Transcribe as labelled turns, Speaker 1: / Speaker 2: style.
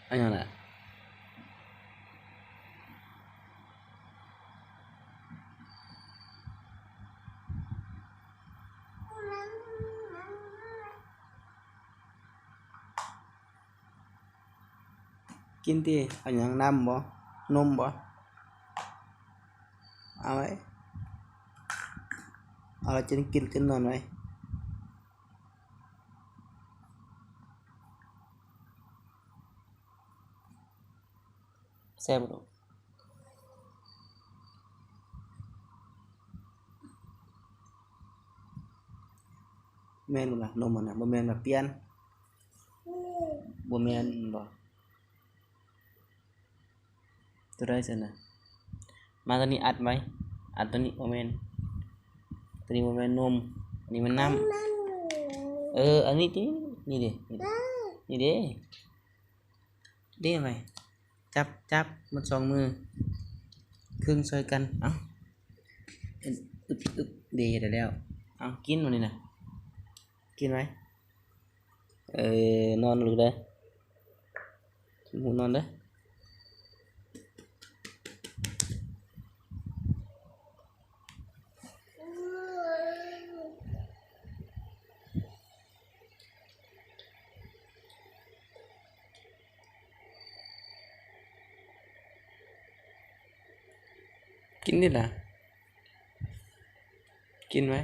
Speaker 1: อันนั้นแหละกินที่เอาอย่างน้ำบ่นมบ่เอาไว้เอาละจะกินกันนอนไว้แซ่บบ่แม่นบ่ล่ะนมมันน่ะบ่แม่นว่าเปลี่ยนบ่แม่นบ่ตัวใดซั่นน่ะมาตัวนี้อัดไว้อัดตัวนี้บ่แม่นตัวนี้บ่แม่นนมอันนี้มันน้ำอันนี้ตินี่เด้นี่เด้เด้ไว้จับมันสองมือครึ่งช่วยกันเอ้าอึบเด้ได้แล้วเอากินมันนี่น่ะกินไหมนอนหรือเด้อหูนอนเด้อกินนี่ล่ะกินไหม